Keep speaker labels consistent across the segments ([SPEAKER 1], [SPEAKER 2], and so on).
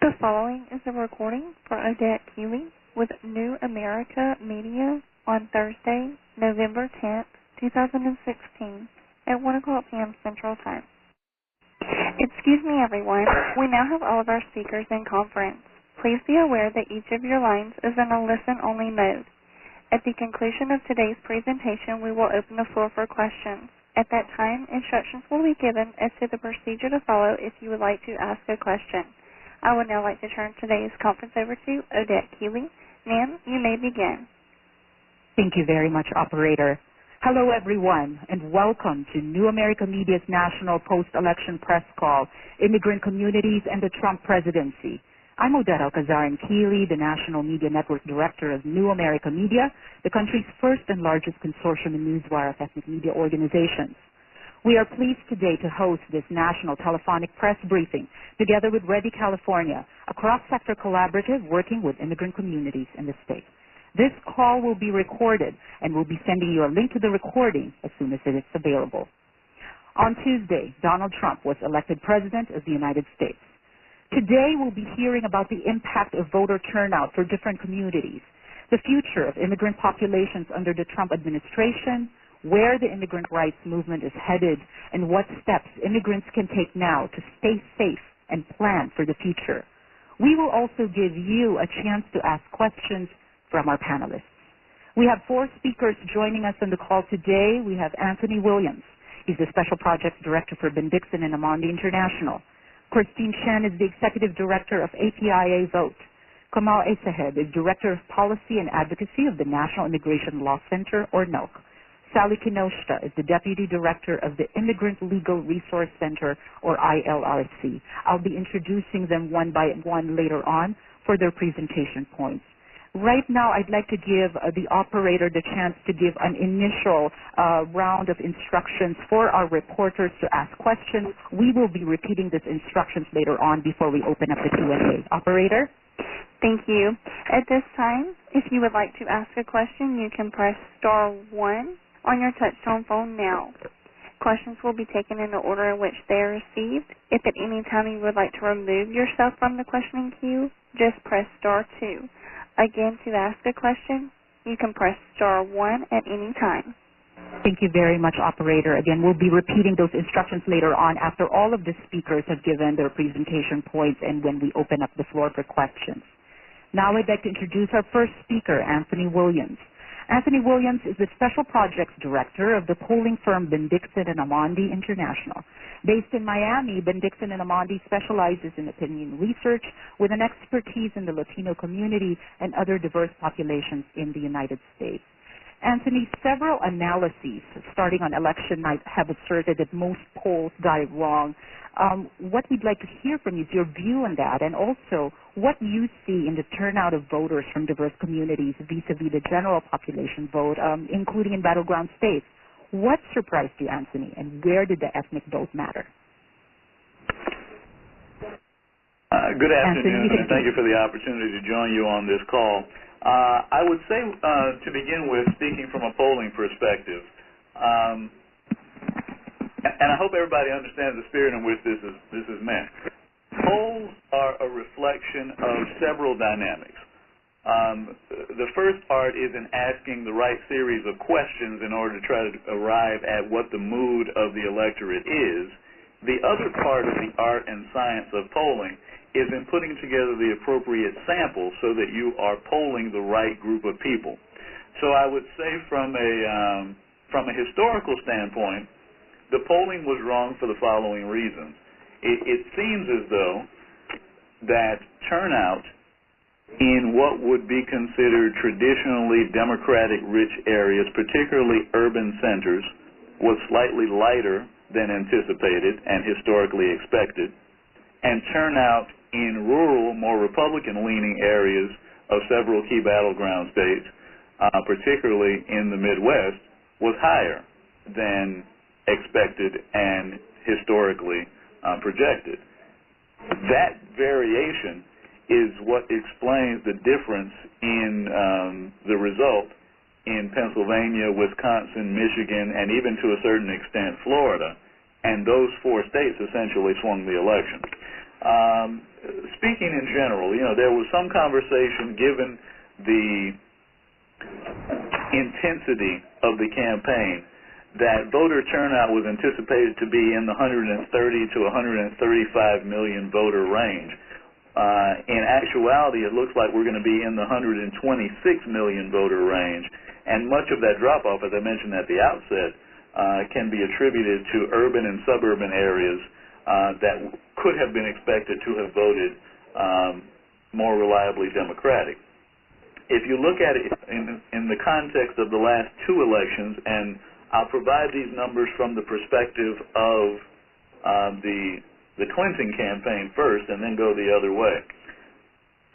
[SPEAKER 1] The following is a recording for Odette Keeley with New America Media on Thursday, November 10th, 2016 at 1 o'clock p.m. Central Time. Excuse me, everyone. We now have all of our speakers in conference. Please be aware that each of your lines is in a listen-only mode. At the conclusion of today's presentation, we will open the floor for questions. At that time, instructions will be given as to the procedure to follow if you would like to ask a question. I would now like to turn today's conference over to Odette Keeley. Ma'am, you may begin.
[SPEAKER 2] Thank you very much, Operator. Hello, everyone, and welcome to New America Media's National Post-Election Press Call, Immigrant Communities and the Trump Presidency. I'm Odette Keeley, the National Media Network Director of New America Media, the country's first and largest consortium and newswire of ethnic media organizations. We are pleased today to host this national telephonic press briefing together with Ready California, a cross-sector collaborative working with immigrant communities in the state. This call will be recorded, and we'll be sending you a link to the recording as soon as it is available. On Tuesday, Donald Trump was elected President of the United States. Today, we'll be hearing about the impact of voter turnout for different communities, the future of immigrant populations under the Trump administration, where the immigrant rights movement is headed, and what steps immigrants can take now to stay safe and plan for the future. We will also give you a chance to ask questions from our panelists. We have 4 speakers joining us on the call today. We have Anthony Williams. He's the Special Projects Director for Bendixen Amandi International. Chen is the Executive Director of APIA Vote. Kamal Essaheb is Director of Policy and Advocacy of the National Immigration Law Center, or NILC. Sally Kinoshita is the Deputy Director of the Immigrant Legal Resource Center, or ILRC. I'll be introducing them one by one later on for their presentation points. Right now, I'd like to give the operator the chance to give an initial round of instructions for our reporters to ask questions. We will be repeating these instructions later on before we open up the Q&A. Operator?
[SPEAKER 1] Thank you. At this time, if you would like to ask a question, you can press star 1 on your touch-tone phone now. Questions will be taken in the order in which they are received. If at any time you would like to remove yourself from the questioning queue, just press star 2. Again, to ask a question, you can press star 1 at any time.
[SPEAKER 2] Thank you very much, Operator. Again, we'll be repeating those instructions later on after all of the speakers have given their presentation points and when we open up the floor for questions. Now I'd like to introduce our first speaker, Anthony Williams. Anthony Williams is the Special Projects Director of the polling firm Bendixen Amandi International. Based in Miami, Bendixen Amandi specializes in opinion research with an expertise in the Latino community and other diverse populations in the United States. Anthony, several analyses starting on election night have asserted that most polls got it wrong. What we'd like to hear from you is your view on that, and also what you see in the turnout of voters from diverse communities vis-a-vis the general population vote, including in battleground states. What surprised you, Anthony, and where did the ethnic vote matter?
[SPEAKER 3] Good afternoon, and thank you for the opportunity to join you on this call. I would say, to begin with, speaking from a polling perspective, and I hope everybody understands the spirit in which this is meant. Polls are a reflection of several dynamics. The first part is in asking the right series of questions in order to try to arrive at what the mood of the electorate is. The other part of the art and science of polling is in putting together the appropriate sample so that you are polling the right group of people. So I would say from a historical standpoint, the polling was wrong for the following reasons. It seems as though that turnout in what would be considered traditionally Democratic-rich areas, particularly urban centers, was slightly lighter than anticipated and historically expected, and turnout in rural, more Republican-leaning areas of several key battleground states, particularly in the Midwest, was higher than expected and historically projected. That variation is what explains the difference in the result in Pennsylvania, Wisconsin, Michigan, and even to a certain extent Florida. And those 4 states essentially swung the election. Speaking in general, there was some conversation given the intensity of the campaign that voter turnout was anticipated to be in the 130 to 135 million voter range. In actuality, it looks like we're going to be in the 126 million voter range, and much of that drop-off, as I mentioned at the outset, can be attributed to urban and suburban areas that could have been expected to have voted more reliably Democratic. If you look at it in the context of the last two elections, and I'll provide these numbers from the perspective of the Clinton campaign first and then go the other way.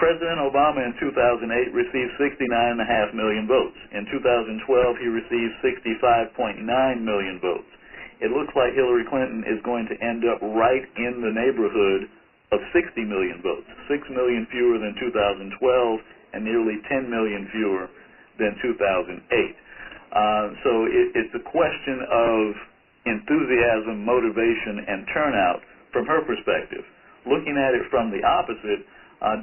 [SPEAKER 3] President Obama in 2008 received 69.5 million votes. In 2012, he received 65.9 million votes. It looks like Hillary Clinton is going to end up right in the neighborhood of 60 million votes, 6 million fewer than 2012 and nearly 10 million fewer than 2008. So it's a question of enthusiasm, motivation, and turnout from her perspective. Looking at it from the opposite,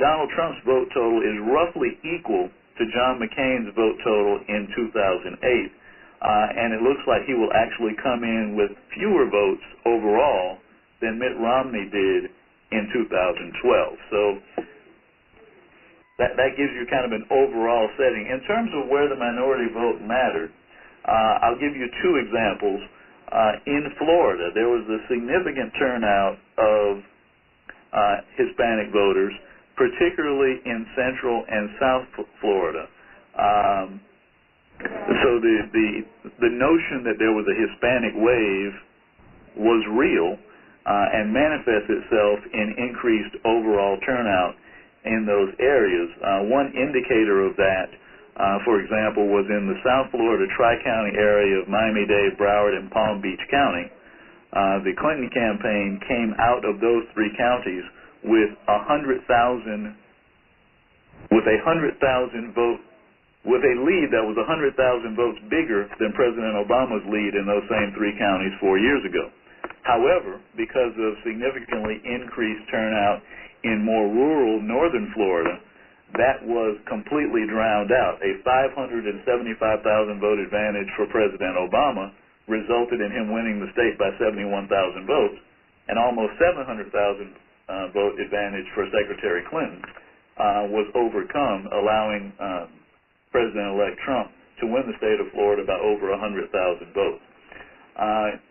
[SPEAKER 3] Donald Trump's vote total is roughly equal to John McCain's vote total in 2008, and it looks like he will actually come in with fewer votes overall than Mitt Romney did in 2012. So that gives you kind of an overall setting. In terms of where the minority vote mattered, I'll give you two examples. In Florida, there was a significant turnout of Hispanic voters, particularly in Central and South Florida. So the notion that there was a Hispanic wave was real and manifests itself in increased overall turnout in those areas. One indicator of that, for example, was in the South Florida Tri-County area of Miami-Dade, Broward, and Palm Beach County. The Clinton campaign came out of those three counties with a 100,000 vote, with a lead that was 100,000 votes bigger than President Obama's lead in those same three counties 4 years ago. However, because of significantly increased turnout in more rural northern Florida, that was completely drowned out. A 575,000 vote advantage for President Obama resulted in him winning the state by 71,000 votes, and almost 700,000 vote advantage for Secretary Clinton was overcome, allowing President-elect Trump to win the state of Florida by over 100,000 votes.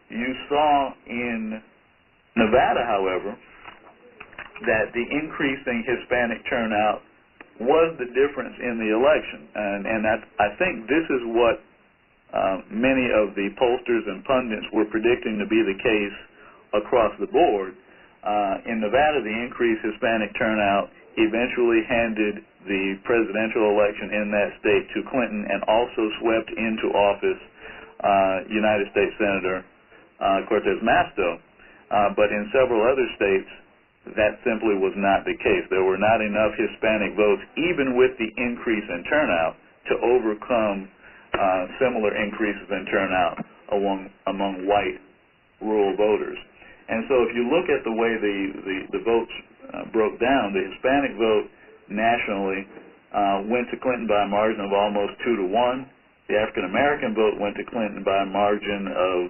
[SPEAKER 3] You saw in Nevada, however, that the increasing Hispanic turnout was the difference in the election, and I think this is what many of the pollsters and pundits were predicting to be the case across the board. In Nevada, the increased Hispanic turnout eventually handed the presidential election in that state to Clinton and also swept into office United States Senator Cortez Masto. But in several other states, that simply was not the case. There were not enough Hispanic votes, even with the increase in turnout, to overcome similar increases in turnout among white rural voters. And so if you look at the way the votes broke down, the Hispanic vote nationally went to Clinton by a margin of almost 2-1. The African-American vote went to Clinton by a margin of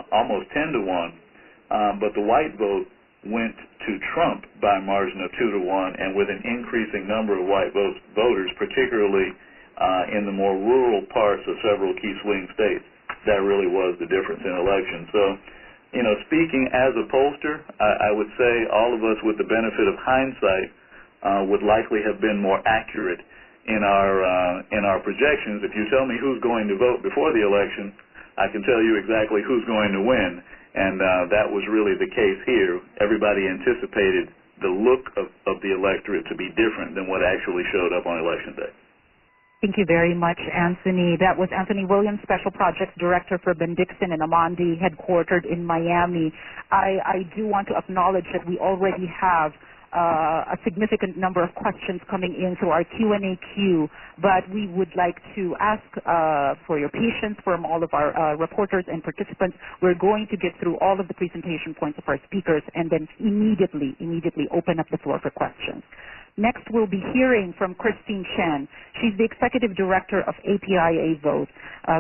[SPEAKER 3] almost 10-1. But the white vote went to Trump by a margin of 2-1, and with an increasing number of white voters, particularly in the more rural parts of several key swing states, that really was the difference in elections. So, speaking as a pollster, I would say all of us with the benefit of hindsight would likely have been more accurate in our projections. If you tell me who's going to vote before the election, I can tell you exactly who's going to win. And that was really the case here. Everybody anticipated the look of the electorate to be different than what actually showed up on Election Day.
[SPEAKER 2] Thank you very much, Anthony. That was Anthony Williams, Special Projects Director for Bendixen Amandi, headquartered in Miami. I do want to acknowledge that we already have a significant number of questions coming in through our Q&A queue, but we would like to ask for your patience from all of our reporters and participants. We're going to get through all of the presentation points of our speakers and then immediately open up the floor for questions. Next, we'll be hearing from Christine Chen. She's the Executive Director of APIA Vote.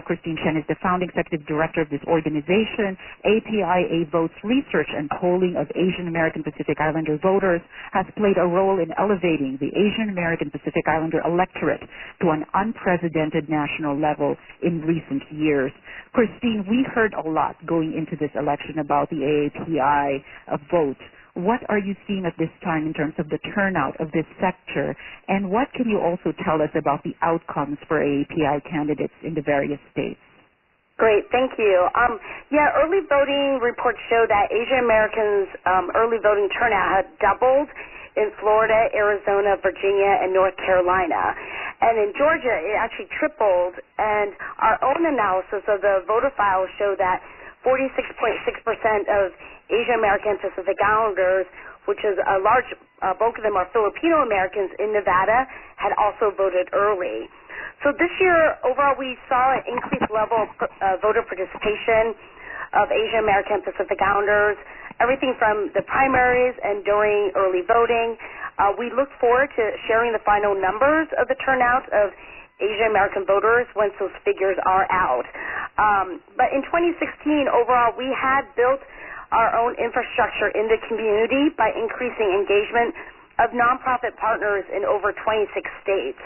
[SPEAKER 2] Christine Chen is the founding Executive Director of this organization. APIA Vote's research and polling of Asian American Pacific Islander voters has played a role in elevating the Asian American Pacific Islander electorate to an unprecedented national level in recent years. Christine, we heard a lot going into this election about the API vote. What are you seeing at this time in terms of the turnout of this sector, and what can you also tell us about the outcomes for API candidates in the various states?
[SPEAKER 4] Great, thank you. Early voting reports show that Asian Americans' early voting turnout had doubled in Florida, Arizona, Virginia, and North Carolina. And in Georgia, it actually tripled, and our own analysis of the voter files show that 46.6% of Asian American Pacific Islanders, which is a large bulk of them are Filipino Americans in Nevada, had also voted early. So this year, overall, we saw an increased level of voter participation of Asian American Pacific Islanders, everything from the primaries and during early voting. We look forward to sharing the final numbers of the turnout of Asian American voters once those figures are out. But in 2016, overall, we had built our own infrastructure in the community by increasing engagement of nonprofit partners in over 26 states.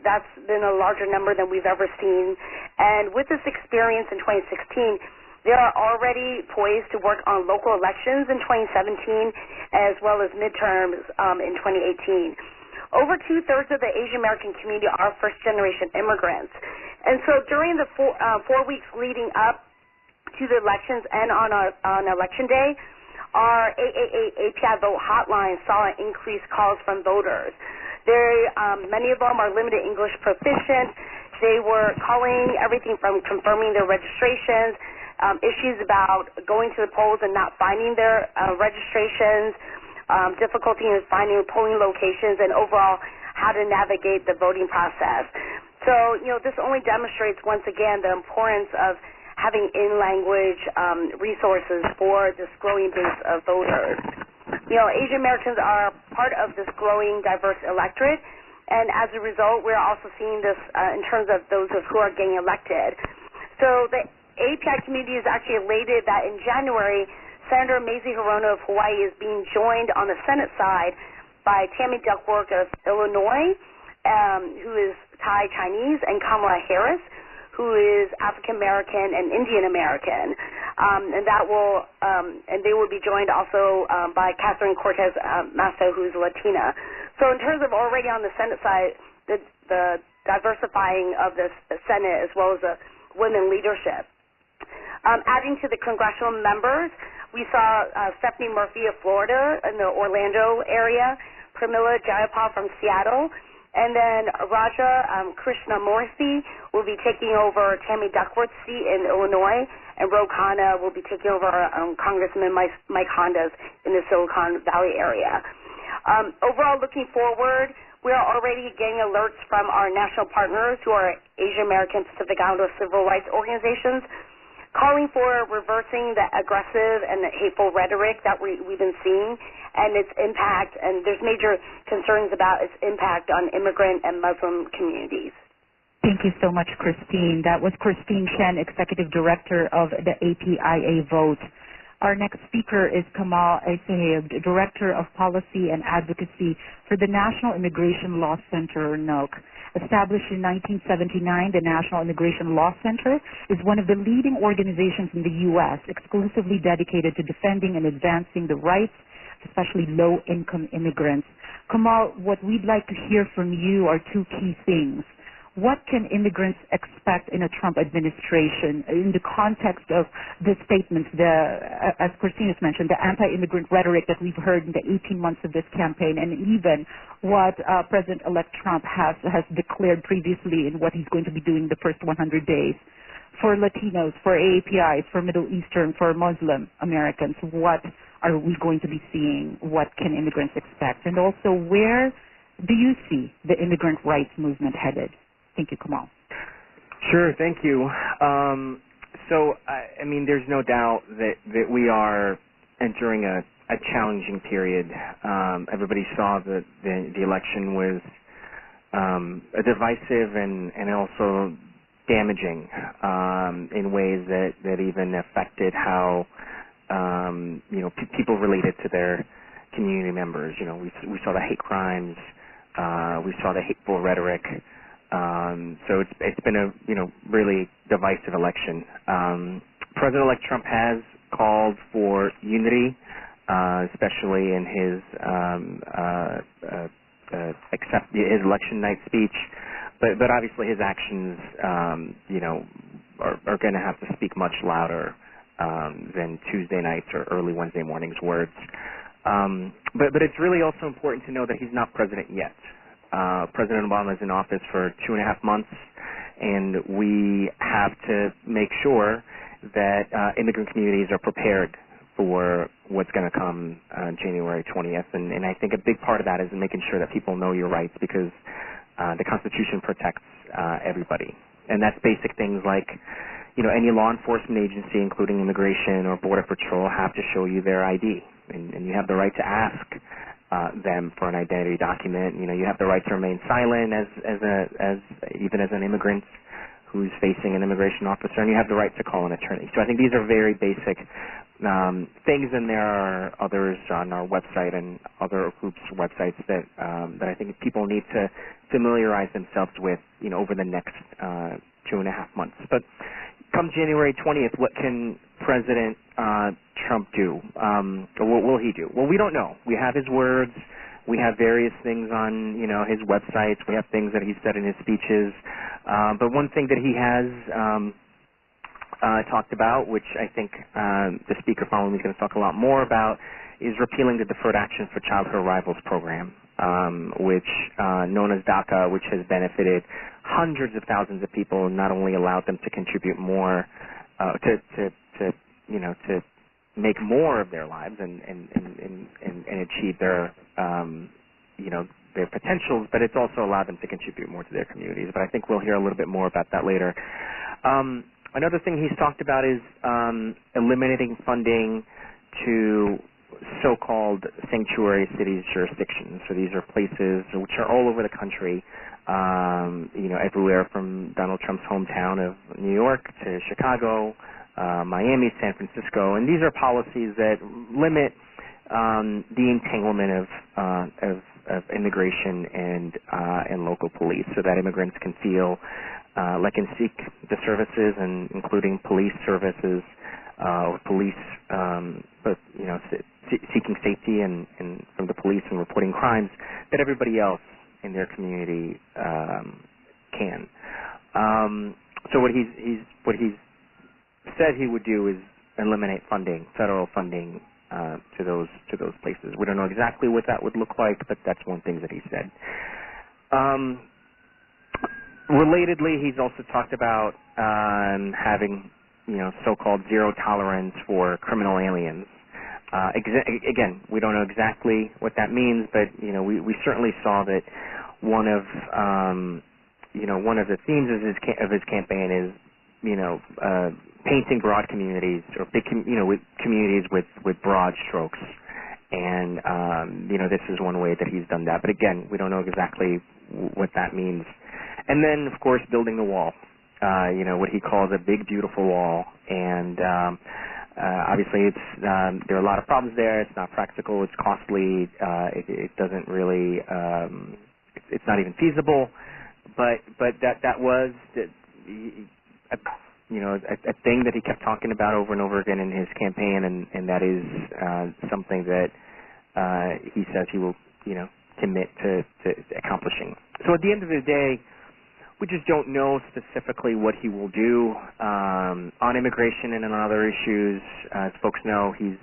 [SPEAKER 4] That's been a larger number than we've ever seen. And with this experience in 2016, they are already poised to work on local elections in 2017 as well as midterms in 2018. Over two-thirds of the Asian American community are first-generation immigrants. And so during the 4 weeks leading up to the elections and on Election Day, our API Vote hotline saw an increased calls from voters. Many of them are limited English proficient. They were calling everything from confirming their registrations, issues about going to the polls and not finding their registrations, difficulty in finding polling locations, and overall how to navigate the voting process. So, this only demonstrates once again the importance of having in-language resources for this growing base of voters. Asian Americans are part of this growing diverse electorate, and as a result, we're also seeing this in terms of those who are getting elected. So the API community is actually elated that in January, Senator Mazie Hirono of Hawaii is being joined on the Senate side by Tammy Duckworth of Illinois, who is Thai Chinese, and Kamala Harris, who is African American and Indian American, and they will be joined also by Catherine Cortez Masto, who is Latina. So in terms of already on the Senate side, the diversifying of the Senate as well as the women leadership. Adding to the congressional members, we saw Stephanie Murphy of Florida in the Orlando area, Pramila Jayapal from Seattle, and then Raja Krishnamurthy will be taking over Tammy Duckworth's seat in Illinois, and Ro Khanna will be taking over Congressman Mike Honda's in the Silicon Valley area. Overall, looking forward, we are already getting alerts from our national partners who are Asian American Pacific Islander civil rights organizations calling for reversing the aggressive and the hateful rhetoric that we've been seeing and its impact, and there's major concerns about its impact on immigrant and Muslim communities.
[SPEAKER 2] Thank you so much, Christine. That was Christine Chen, Executive Director of the APIA Vote. Our next speaker is Kamal Essaheb, Director of Policy and Advocacy for the National Immigration Law Center, or NILC. Established in 1979, the National Immigration Law Center is one of the leading organizations in the U.S. exclusively dedicated to defending and advancing the rights, especially low-income immigrants. Kamal, what we'd like to hear from you are two key things. What can immigrants expect in a Trump administration in the context of the statements, as Christine has mentioned, the anti-immigrant rhetoric that we've heard in the 18 months of this campaign, and even what President-elect Trump has declared previously in what he's going to be doing the first 100 days? For Latinos, for AAPIs, for Middle Eastern, for Muslim Americans, what are we going to be seeing? What can immigrants expect? And also, where do you see the immigrant rights movement headed? Thank you, Kamal.
[SPEAKER 5] Sure, thank you. I mean, there's no doubt that we are entering a challenging period. Everybody saw that the election was divisive and also damaging in ways that even affected how people related to their community members. We saw the hate crimes, we saw the hateful rhetoric. So it's been a really divisive election. President-elect Trump has called for unity, especially in his election night speech. But obviously his actions, are going to have to speak much louder than Tuesday nights or early Wednesday mornings words. But it's really also important to know that he's not president yet. President Obama is in office for 2.5 months, and we have to make sure that immigrant communities are prepared for what's going to come January 20th. And I think a big part of that is making sure that people know your rights, because the Constitution protects everybody. And that's basic things like, any law enforcement agency, including immigration or border patrol, have to show you their ID, and you have the right to ask them for an identity document. You have the right to remain silent even as an immigrant who's facing an immigration officer, and you have the right to call an attorney. So I think these are very basic things, and there are others on our website and other groups' websites that I think people need to familiarize themselves with, over the next 2.5 months. But come January 20th, what can President Trump do? What will he do? Well, we don't know. We have his words. We have various things on, his websites. We have things that he said in his speeches. But one thing that he has talked about, which I think the speaker following me is going to talk a lot more about, is repealing the Deferred Action for Childhood Arrivals program, which known as DACA, which has benefited hundreds of thousands of people and not only allowed them to contribute more to make more of their lives and achieve their their potentials, but it's also allowed them to contribute more to their communities. But I think we'll hear a little bit more about that later. Another thing he's talked about is eliminating funding to so-called sanctuary cities jurisdictions. So these are places which are all over the country, everywhere from Donald Trump's hometown of New York to Chicago, Miami, San Francisco. And these are policies that limit the entanglement of immigration and local police, so that immigrants can feel like and seek the services, and including police services or police, seeking safety and from the police and reporting crimes that everybody else in their community can. So what he's said he would do is eliminate funding, federal funding, to those places. We don't know exactly what that would look like, but that's one thing that he said. Relatedly, he's also talked about having, so-called zero tolerance for criminal aliens. Again, we don't know exactly what that means, but we certainly saw that one of the themes of his campaign is painting broad communities, or big with communities with broad strokes, and this is one way that he's done that. But again, we don't know exactly what that means. And then, of course, building the wall. What he calls a big, beautiful wall, and obviously there are a lot of problems there. It's not practical. It's costly. It doesn't really. It's not even feasible. But that was a thing that he kept talking about over and over again in his campaign, and that is something that he says he will, commit to accomplishing. So at the end of the day, we just don't know specifically what he will do on immigration and on other issues. As folks know, he's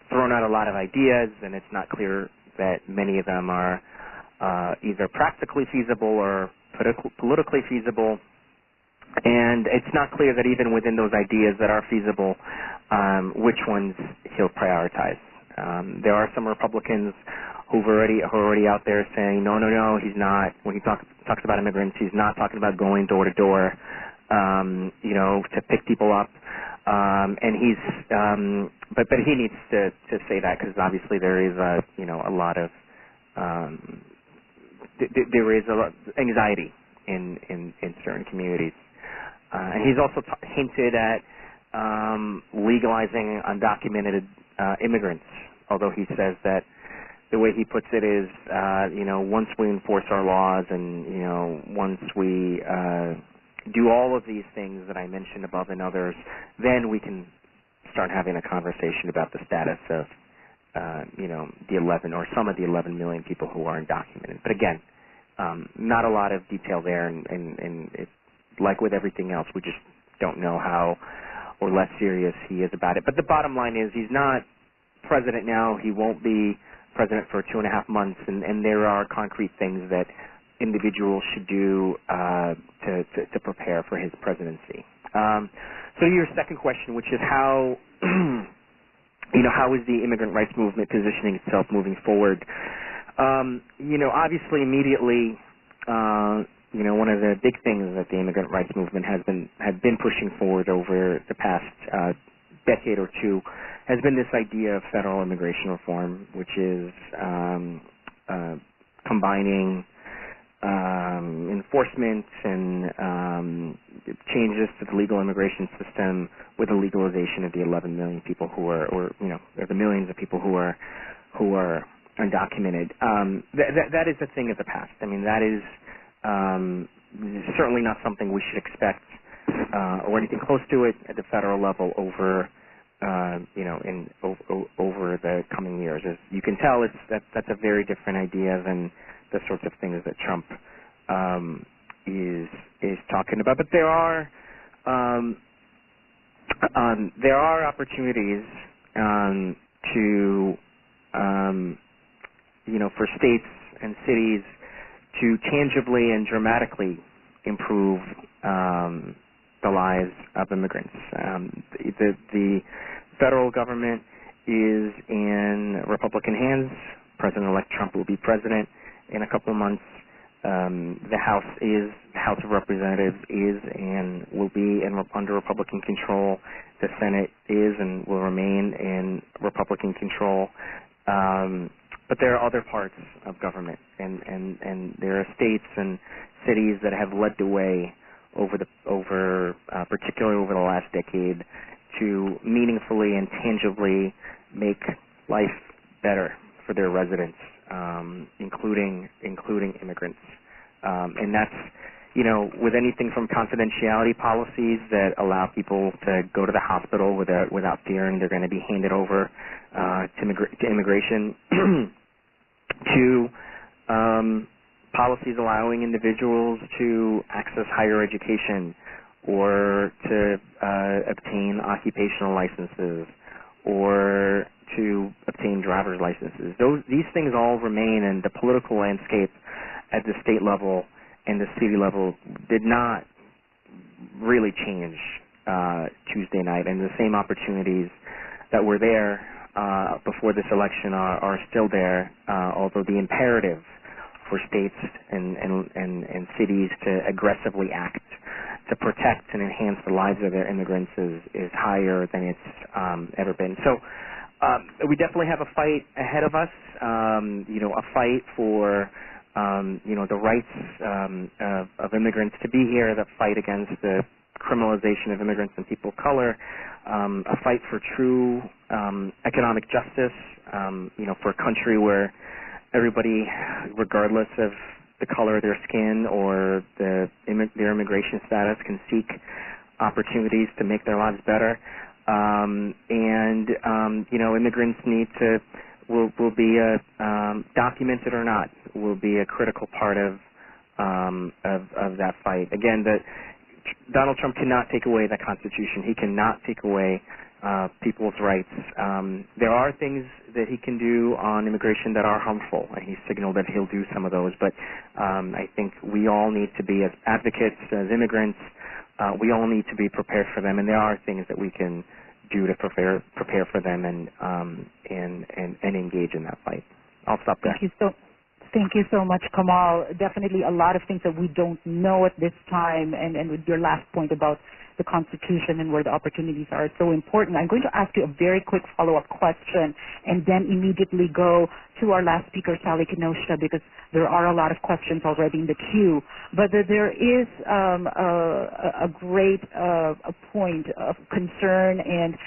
[SPEAKER 5] thrown out a lot of ideas, and it's not clear that many of them are either practically feasible or politically feasible. And it's not clear that even within those ideas that are feasible, which ones he'll prioritize. There are some Republicans who are already out there saying, no, he's not. When he talks about immigrants, he's not talking about going door to door, to pick people up. And he's, but he needs to say that, because obviously there is a lot of there is a lot of anxiety in certain communities. And he's also hinted at legalizing undocumented immigrants, although he says that the way he puts it is, once we enforce our laws and, once we do all of these things that I mentioned above and others, then we can start having a conversation about the status of, the 11 or some of the 11 million people who are undocumented. But again, not a lot of detail there, and it's like with everything else, we just don't know how or less serious he is about it. But the bottom line is he's not president now. He won't be president for 2.5 months, and there are concrete things that individuals should do to prepare for his presidency. So your second question, which is how how is the immigrant rights movement positioning itself moving forward? Obviously immediately, one of the big things that the immigrant rights movement had been pushing forward over the past decade or two has been this idea of federal immigration reform, which is combining enforcement and changes to the legal immigration system with the legalization of the 11 million people who are, or the millions of people who are undocumented. That is a thing of the past. I mean, that is certainly not something we should expect or anything close to it at the federal level over over the coming years. As you can tell, that's a very different idea than the sorts of things that Trump is talking about. But there are opportunities to for states and cities to tangibly and dramatically improve the lives of immigrants. The federal government is in Republican hands. President-elect Trump will be president in a couple of months. The House of Representatives is and will be under Republican control. The Senate is and will remain in Republican control. But there are other parts of government, and there are states and cities that have led the way particularly over the last decade, to meaningfully and tangibly make life better for their residents, including immigrants. And that's, with anything from confidentiality policies that allow people to go to the hospital without fearing they're going to be handed over to immigration, to policies allowing individuals to access higher education or to obtain occupational licenses or to obtain driver's licenses. These things all remain, and the political landscape at the state level and the city level did not really change Tuesday night, and the same opportunities that were there before this election are still there, although the imperative for states and cities to aggressively act to protect and enhance the lives of their immigrants is higher than it's ever been. So we definitely have a fight ahead of us, a fight for the rights of immigrants to be here, the fight against the criminalization of immigrants and people of color, a fight for true economic justice, for a country where everybody, regardless of the color of their skin or their immigration status, can seek opportunities to make their lives better. Immigrants will be documented or not, will be a critical part of that fight. Again, Donald Trump cannot take away the Constitution. He cannot take away people's rights. There are things that he can do on immigration that are harmful, and he's signaled that he'll do some of those. But I think we all need to be, as advocates, as immigrants, we all need to be prepared for them, and there are things that we can do to prepare for them and engage in that fight. I'll stop there.
[SPEAKER 2] Thank you so much, Kamal. Definitely a lot of things that we don't know at this time, and with your last point about the Constitution and where the opportunities are so important. I'm going to ask you a very quick follow-up question and then immediately go to our last speaker, Sally Kinoshita, because there are a lot of questions already in the queue. But there is a great point of concern, and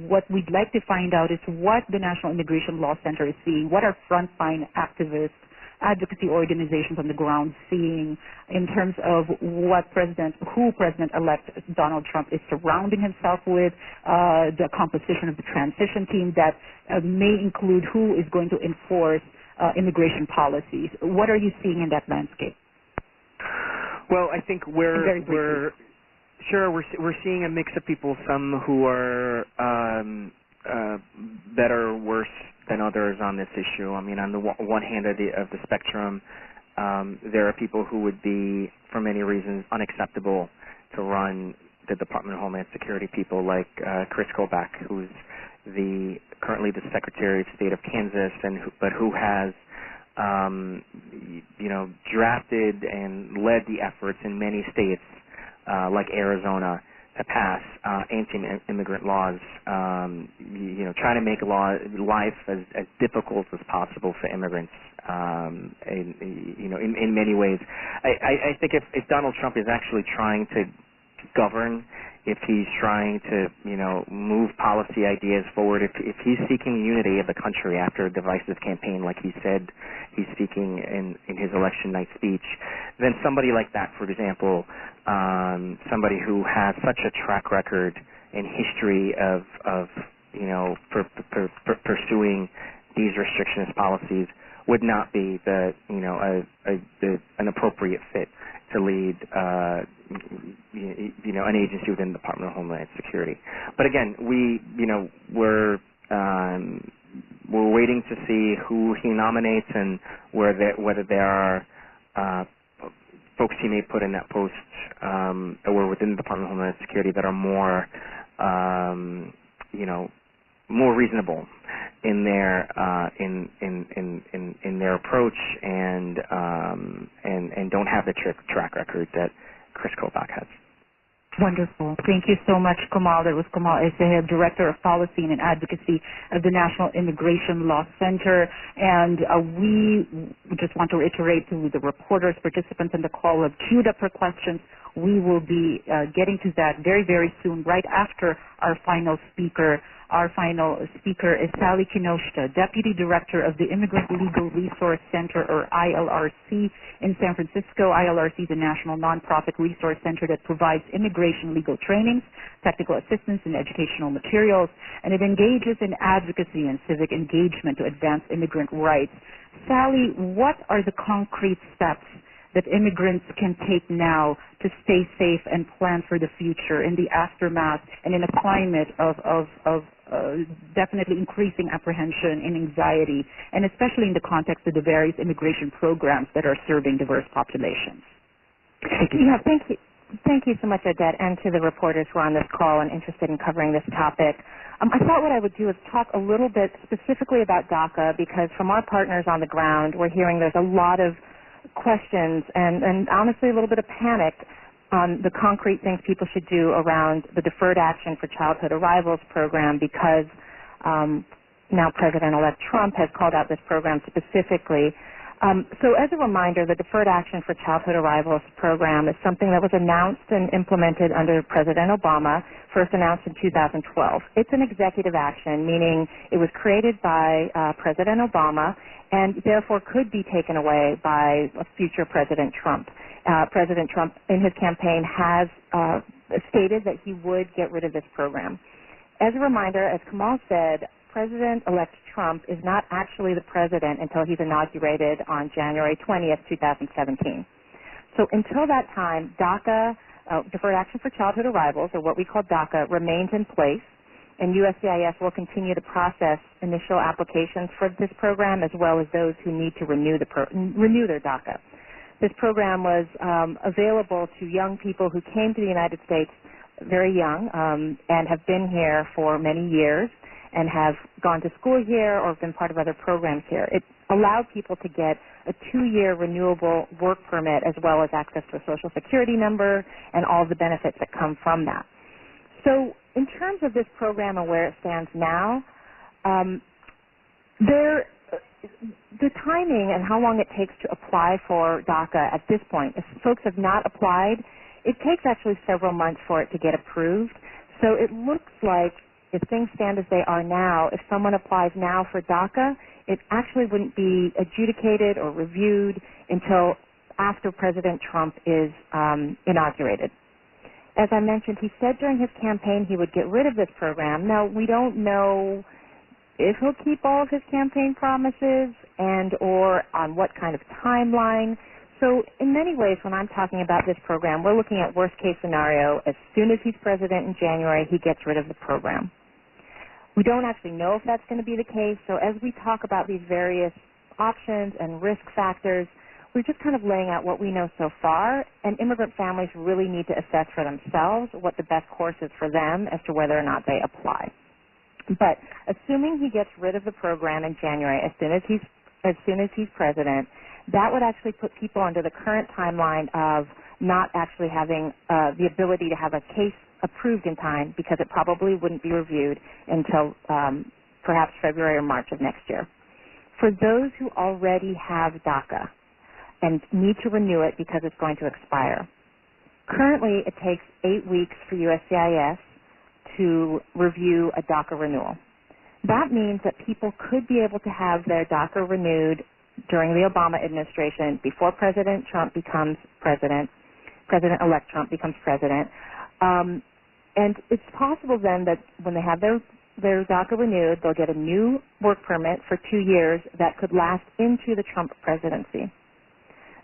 [SPEAKER 2] what we'd like to find out is what the National Immigration Law Center is seeing, what are frontline activists, advocacy organizations on the ground seeing in terms of what President-elect Donald Trump is surrounding himself with, the composition of the transition team that may include who is going to enforce immigration policies. What are you seeing in that landscape?
[SPEAKER 5] Well, I think we're seeing a mix of people, some who are better or worse than others on this issue. I mean, on the one hand of the spectrum, there are people who would be, for many reasons, unacceptable to run the Department of Homeland Security, people like Chris Kobach, who's currently the Secretary of State of Kansas, but who has drafted and led the efforts in many states like Arizona to pass anti-immigrant laws, trying to make life as difficult as possible for immigrants. In many ways, I think if Donald Trump is actually trying to govern, if he's trying to move policy ideas forward, if he's seeking unity of the country after a divisive campaign like he said he's seeking in his election night speech, then somebody like that, for example, somebody who has such a track record and history of pursuing these restrictionist policies would not be an appropriate fit to lead an agency within the Department of Homeland Security. But again, we're waiting to see who he nominates and whether there are folks he may put in that post or within the Department of Homeland Security that are more more reasonable in their in their approach and don't have the track record that Chris Kobach has.
[SPEAKER 2] Wonderful. Thank you so much, Kamal. That was Kamal Essaheb, Director of Policy and Advocacy of the National Immigration Law Center. And we just want to reiterate to the reporters, participants in the call who have queued up for questions, we will be getting to that very, very soon, right after our final speaker. Our final speaker is Sally Kinoshita, Deputy Director of the Immigrant Legal Resource Center, or ILRC, in San Francisco. ILRC is a national nonprofit resource center that provides immigration legal trainings, technical assistance, and educational materials, and it engages in advocacy and civic engagement to advance immigrant rights. Sally, what are the concrete steps that immigrants can take now to stay safe and plan for the future in the aftermath and in a climate of definitely increasing apprehension and anxiety, and especially in the context of the various immigration programs that are serving diverse populations?
[SPEAKER 6] Yeah, thank you so much, Odette, and to the reporters who are on this call and interested in covering this topic. I thought what I would do is talk a little bit specifically about DACA, because from our partners on the ground, we're hearing there's a lot of questions and honestly a little bit of panic on the concrete things people should do around the Deferred Action for Childhood Arrivals program, because now President-elect Trump has called out this program specifically. So as a reminder, the Deferred Action for Childhood Arrivals program is something that was announced and implemented under President Obama, first announced in 2012. It's an executive action, meaning it was created by President Obama and therefore could be taken away by future President Trump. President Trump, in his campaign, has stated that he would get rid of this program. As a reminder, as Kamal said, President-elect Trump is not actually the president until he's inaugurated on January 20th, 2017. So until that time, DACA, Deferred Action for Childhood Arrivals, or what we call DACA, remains in place, and USCIS will continue to process initial applications for this program as well as those who need to renew their DACA. This program was available to young people who came to the United States very young and have been here for many years and have gone to school here or been part of other programs here. It allowed people to get a 2-year renewable work permit as well as access to a Social Security number and all the benefits that come from that. So in terms of this program and where it stands now, the timing and how long it takes to apply for DACA at this point, if folks have not applied, it takes actually several months for it to get approved. So it looks like if things stand as they are now, if someone applies now for DACA, it actually wouldn't be adjudicated or reviewed until after President Trump is inaugurated. As I mentioned, he said during his campaign he would get rid of this program. Now, we don't know if he'll keep all of his campaign promises and or on what kind of timeline. So in many ways, when I'm talking about this program, we're looking at worst-case scenario. As soon as he's president in January, he gets rid of the program. We don't actually know if that's going to be the case, so as we talk about these various options and risk factors, we're just kind of laying out what we know so far, and immigrant families really need to assess for themselves what the best course is for them as to whether or not they apply. But assuming he gets rid of the program in January, as soon as he's president, that would actually put people under the current timeline of not actually having the ability to have a case approved in time because it probably wouldn't be reviewed until perhaps February or March of next year. For those who already have DACA and need to renew it because it's going to expire, currently it takes 8 weeks for USCIS to review a DACA renewal. That means that people could be able to have their DACA renewed during the Obama administration before President Trump becomes president, President-elect Trump becomes president. And it's possible then that when they have their DACA renewed, they'll get a new work permit for 2 years that could last into the Trump presidency.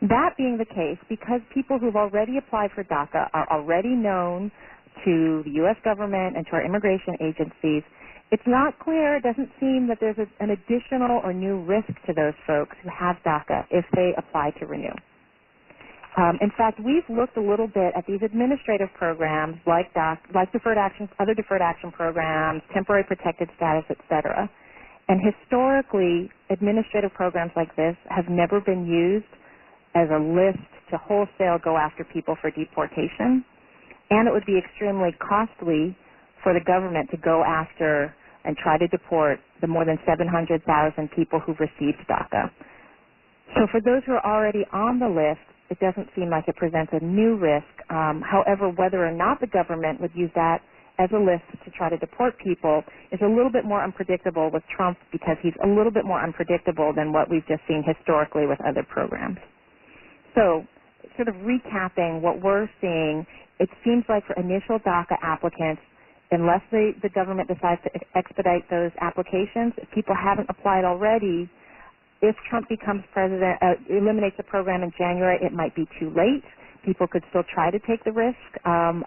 [SPEAKER 6] That being the case, because people who've already applied for DACA are already known to the U.S. government and to our immigration agencies, it's not clear, it doesn't seem that there's an additional or new risk to those folks who have DACA if they apply to renew. In fact, we've looked a little bit at these administrative programs like deferred actions, other deferred action programs, temporary protected status, et cetera. And historically, administrative programs like this have never been used as a list to wholesale go after people for deportation. And it would be extremely costly for the government to go after and try to deport the more than 700,000 people who've received DACA. So for those who are already on the list, it doesn't seem like it presents a new risk. However, whether or not the government would use that as a list to try to deport people is a little bit more unpredictable with Trump because he's a little bit more unpredictable than what we've just seen historically with other programs. So sort of recapping what we're seeing, it seems like for initial DACA applicants, unless the government decides to expedite those applications, if people haven't applied already, if Trump becomes president, eliminates the program in January, it might be too late. People could still try to take the risk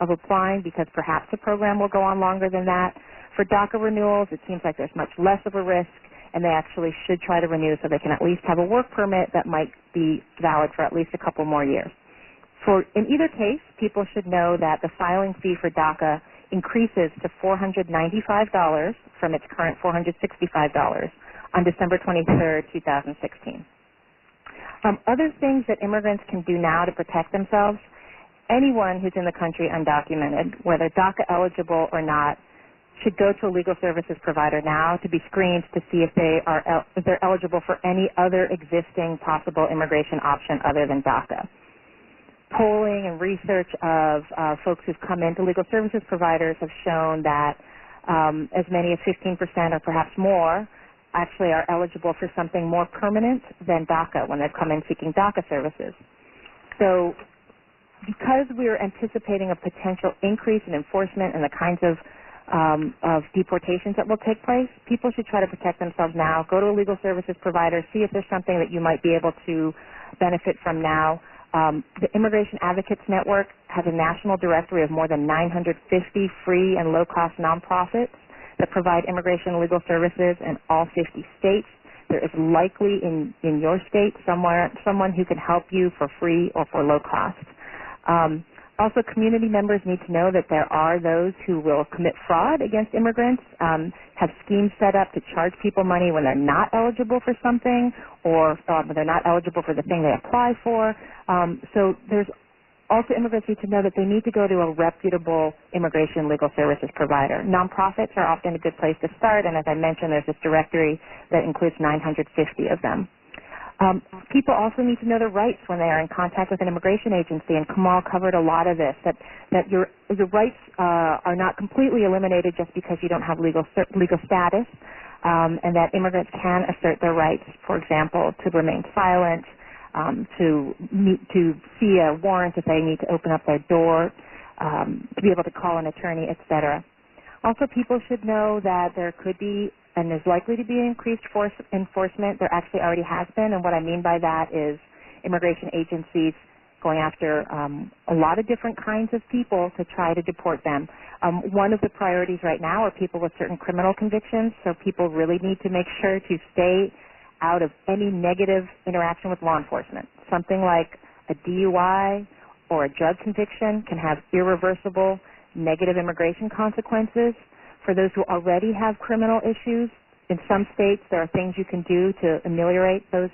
[SPEAKER 6] of applying because perhaps the program will go on longer than that. For DACA renewals, it seems like there's much less of a risk, and they actually should try to renew so they can at least have a work permit that might be valid for at least a couple more years. In either case, people should know that the filing fee for DACA increases to $495 from its current $465 on December 23rd, 2016. Other things that immigrants can do now to protect themselves, anyone who's in the country undocumented, whether DACA eligible or not, should go to a legal services provider now to be screened to see if they're eligible for any other existing possible immigration option other than DACA. Polling and research of folks who've come into legal services providers have shown that as many as 15% or perhaps more actually are eligible for something more permanent than DACA when they've come in seeking DACA services. So because we're anticipating a potential increase in enforcement and the kinds of deportations that will take place, people should try to protect themselves now. Go to a legal services provider, see if there's something that you might be able to benefit from now. The Immigration Advocates Network has a national directory of more than 950 free and low-cost nonprofits that provide immigration and legal services in all 50 states. there is likely in your state someone who can help you for free or for low cost. Also, community members need to know that there are those who will commit fraud against immigrants, have schemes set up to charge people money when they're not eligible for something or when they're not eligible for the thing they apply for. So there's also immigrants need to know that they need to go to a reputable immigration legal services provider. Nonprofits are often a good place to start, and as I mentioned, there's this directory that includes 950 of them. People also need to know their rights when they are in contact with an immigration agency, and Kamal covered a lot of this, that your rights are not completely eliminated just because you don't have legal status, and that immigrants can assert their rights, for example, to remain silent, to see a warrant if they need to open up their door, to be able to call an attorney, etc. Also, people should know that there could be and is likely to be increased enforcement. There actually already has been, and what I mean by that is immigration agencies going after a lot of different kinds of people to try to deport them. One of the priorities right now are people with certain criminal convictions, so people really need to make sure to stay out of any negative interaction with law enforcement. Something like a DUI or a drug conviction can have irreversible negative immigration consequences. For those who already have criminal issues, in some states there are things you can do to ameliorate those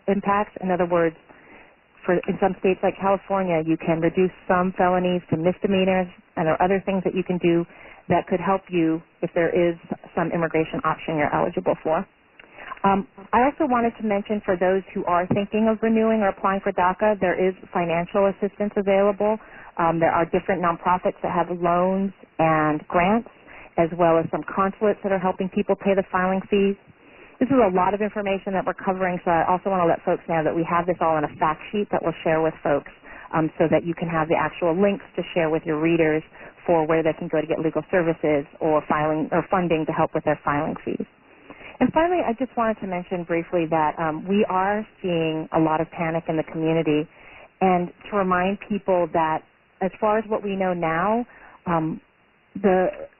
[SPEAKER 6] impacts. In other words, in some states like California, you can reduce some felonies to misdemeanors, and there are other things that you can do that could help you if there is some immigration option you're eligible for. I also wanted to mention for those who are thinking of renewing or applying for DACA, there is financial assistance available. There are different nonprofits that have loans and grants, as well as some consulates that are helping people pay the filing fees. This is a lot of information that we're covering, so I also want to let folks know that we have this all in a fact sheet that we'll share with folks so that you can have the actual links to share with your readers for where they can go to get legal services or filing or funding to help with their filing fees. And finally, I just wanted to mention briefly that we are seeing a lot of panic in the community, and to remind people that as far as what we know now,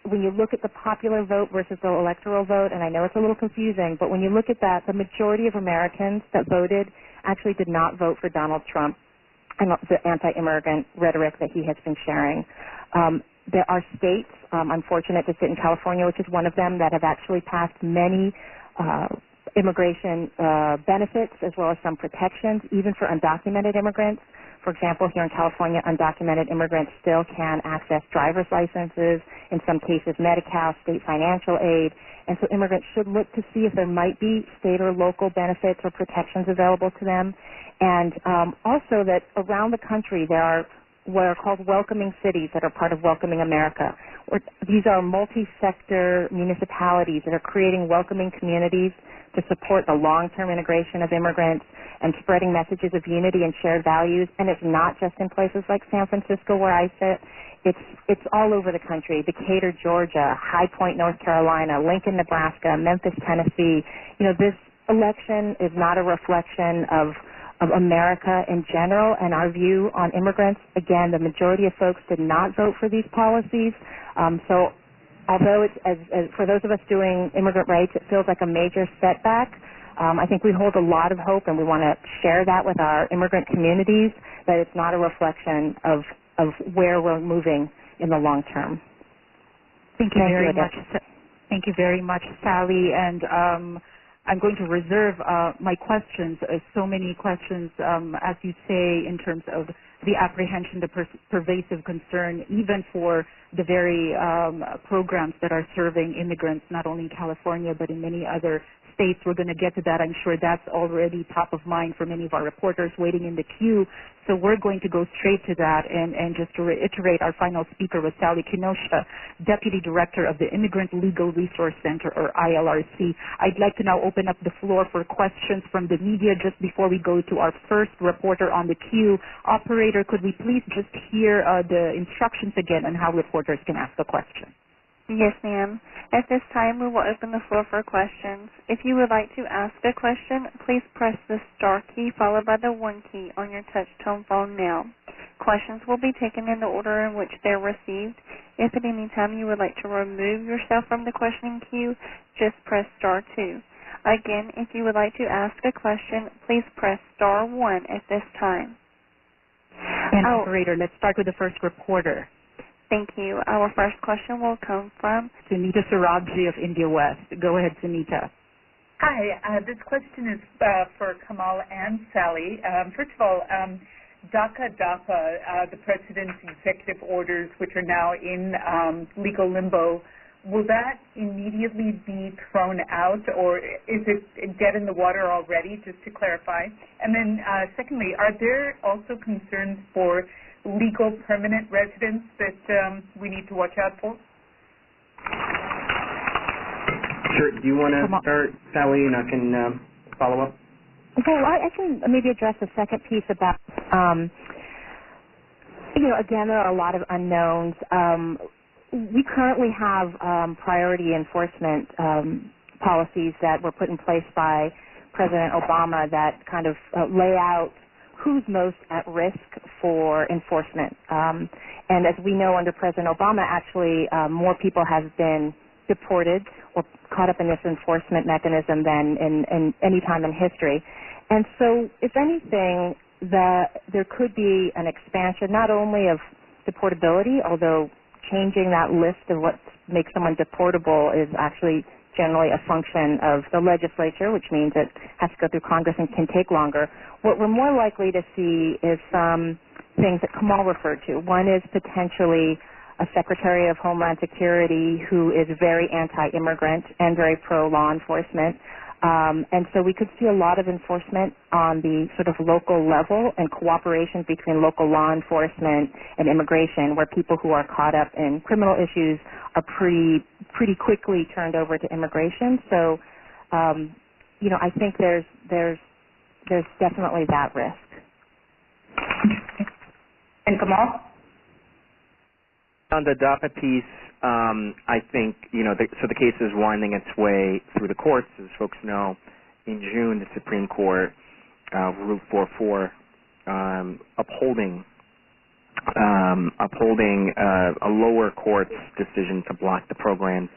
[SPEAKER 6] when you look at the popular vote versus the electoral vote, and I know it's a little confusing, but when you look at that, the majority of Americans that voted actually did not vote for Donald Trump and the anti-immigrant rhetoric that he has been sharing. There are states, I'm fortunate to sit in California, which is one of them, that have actually passed many immigration benefits as well as some protections, even for undocumented immigrants. For example, here in California, undocumented immigrants still can access driver's licenses, in some cases Medi-Cal, state financial aid, and so immigrants should look to see if there might be state or local benefits or protections available to them. And also that around the country there are what are called welcoming cities that are part of Welcoming America. These are multi-sector municipalities that are creating welcoming communities to support the long-term integration of immigrants and spreading messages of unity and shared values. And it's not just in places like San Francisco where I sit. It's all over the country. Decatur, Georgia, High Point, North Carolina, Lincoln, Nebraska, Memphis, Tennessee. You know, this election is not a reflection of America in general and our view on immigrants. Again, the majority of folks did not vote for these policies. So although it's, for those of us doing immigrant rights, it feels like a major setback, I think we hold a lot of hope, and we want to share that with our immigrant communities, that it's not a reflection of where we're moving in the long term.
[SPEAKER 2] Thank you very much. Thank you very much, Sally. And I'm going to reserve my questions, so many questions, as you say, in terms of the apprehension, the pervasive concern, even for the very programs that are serving immigrants, not only in California, but in many other states. We're going to get to that. I'm sure that's already top of mind for many of our reporters waiting in the queue. So we're going to go straight to that. And just to reiterate, our final speaker was Sally Kinoshita, Deputy Director of the Immigrant Legal Resource Center, or ILRC. I'd like to now open up the floor for questions from the media just before we go to our first reporter on the queue. Operator, could we please just hear the instructions again on how reporters can ask a question?
[SPEAKER 1] Yes, ma'am. At this time, we will open the floor for questions. If you would like to ask a question, please press the star key followed by the 1 key on your touch-tone phone now. Questions will be taken in the order in which they're received. If at any time you would like to remove yourself from the questioning queue, just press star 2. Again, if you would like to ask a question, please press star 1 at this time.
[SPEAKER 2] And operator, let's start with the first reporter.
[SPEAKER 1] Thank you. Our first question will come from
[SPEAKER 2] Sunita Sarabji of India West. Go ahead, Sunita.
[SPEAKER 7] Hi. This question is for Kamal and Sally. First of all, DACA, the President's executive orders, which are now in legal limbo, will that immediately be thrown out, or is it dead in the water already, just to clarify? And then secondly, are there also concerns for legal permanent residents that we need to watch out for?
[SPEAKER 5] Sure. Do you want to start, Sally, and I can follow up?
[SPEAKER 6] Okay, well, I can maybe address the second piece about, again, there are a lot of unknowns. We currently have priority enforcement policies that were put in place by President Obama that kind of lay out who's most at risk for enforcement. And as we know, under President Obama, actually more people have been deported or caught up in this enforcement mechanism than in any time in history. And so, if anything, there could be an expansion not only of deportability, although changing that list of what makes someone deportable is actually generally a function of the legislature, which means it has to go through Congress and can take longer. What we're more likely to see is some things that Kamal referred to. One is potentially a Secretary of Homeland Security who is very anti-immigrant and very pro-law enforcement. And so we could see a lot of enforcement on the sort of local level and cooperation between local law enforcement and immigration, where people who are caught up in criminal issues are pretty quickly turned over to immigration. So, I think there's definitely that risk.
[SPEAKER 7] And Kamal?
[SPEAKER 5] On the DACA piece, I think, so the case is winding its way through the courts. As folks know, in June, the Supreme Court ruled 4-4, upholding a lower court's decision to block the programs.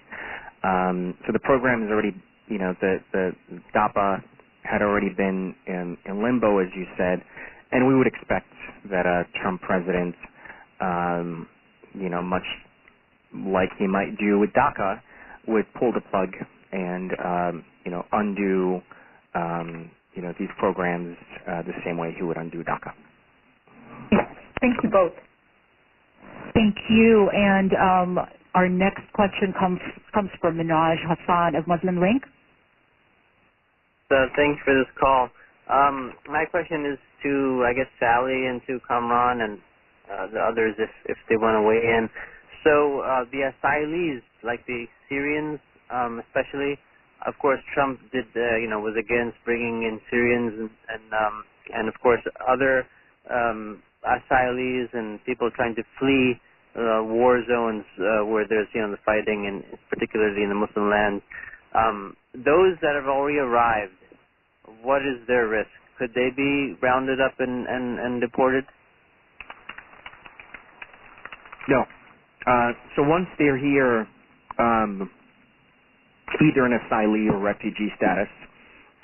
[SPEAKER 5] So the program is already, the DAPA had already been in limbo, as you said, and we would expect that a Trump president, much like he might do with DACA, would pull the plug and, undo, these programs the same way he would undo DACA.
[SPEAKER 7] Thank you both.
[SPEAKER 2] Thank you. And our next question comes from Minaj Hassan of Muslim Link.
[SPEAKER 8] Thanks for this call. My question is to, I guess, Sally and to Kamran and the others if they want to weigh in. So the asylees, like the Syrians especially, of course Trump did, was against bringing in Syrians and of course other asylees and people trying to flee war zones where there's, the fighting, and particularly in the Muslim lands. Those that have already arrived, what is their risk? Could they be rounded up and deported?
[SPEAKER 5] No. So once they're here, either an asylee or refugee status,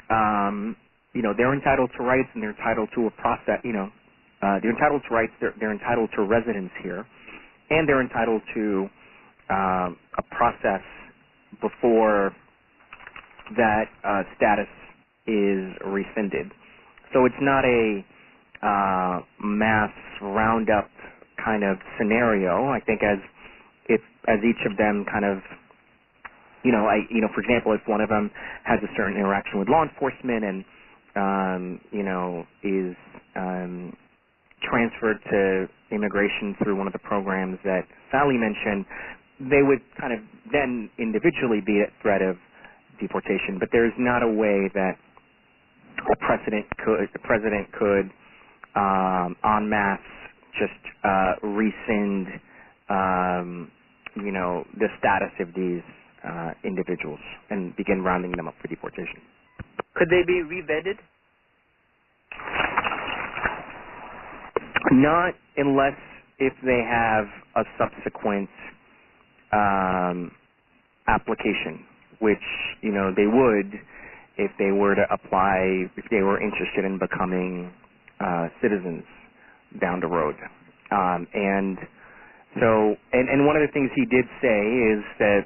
[SPEAKER 5] they're entitled to rights and they're entitled to a process, they're entitled to rights, they're entitled to residence here, and they're entitled to a process before that status is rescinded. So it's not a mass roundup kind of scenario. I think as each of them kind of, for example, if one of them has a certain interaction with law enforcement and, is transferred to immigration through one of the programs that Sally mentioned, they would kind of then individually be at threat of deportation. But there's not a way that the president could en masse just rescind, the status of these individuals and begin rounding them up for deportation.
[SPEAKER 8] Could they be revetted?
[SPEAKER 5] Not unless if they have a subsequent application, which, they would if they were to apply, if they were interested in becoming citizens down the road. And one of the things he did say is that,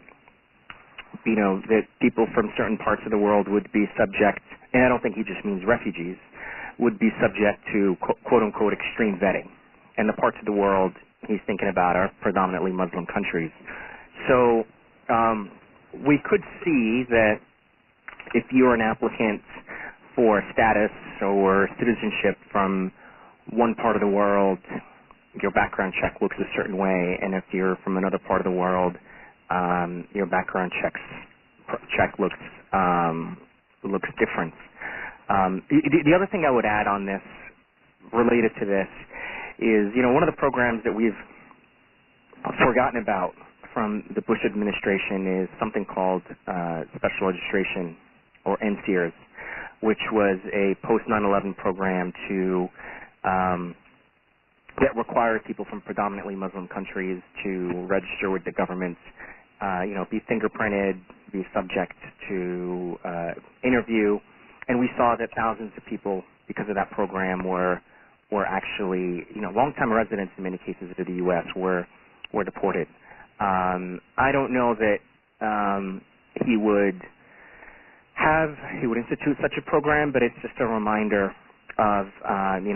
[SPEAKER 5] you know, that people from certain parts of the world would be subject, and I don't think he just means refugees, would be subject to quote-unquote extreme vetting. And the parts of the world he's thinking about are predominantly Muslim countries. So we could see that if you're an applicant for status or citizenship from one part of the world, your background check looks a certain way, and if you're from another part of the world, your background check looks different. The other thing I would add on this, related to this, is, you know, one of the programs that we've forgotten about from the Bush administration is something called Special Registration, or NSEERS, which was a post 9/11 program to that required people from predominantly Muslim countries to register with the government, you know, be fingerprinted, be subject to interview, and we saw that thousands of people, because of that program, were actually, you know, long-time residents in many cases of the U.S. were deported. I don't know that he would institute such a program, but it's just a reminder of, you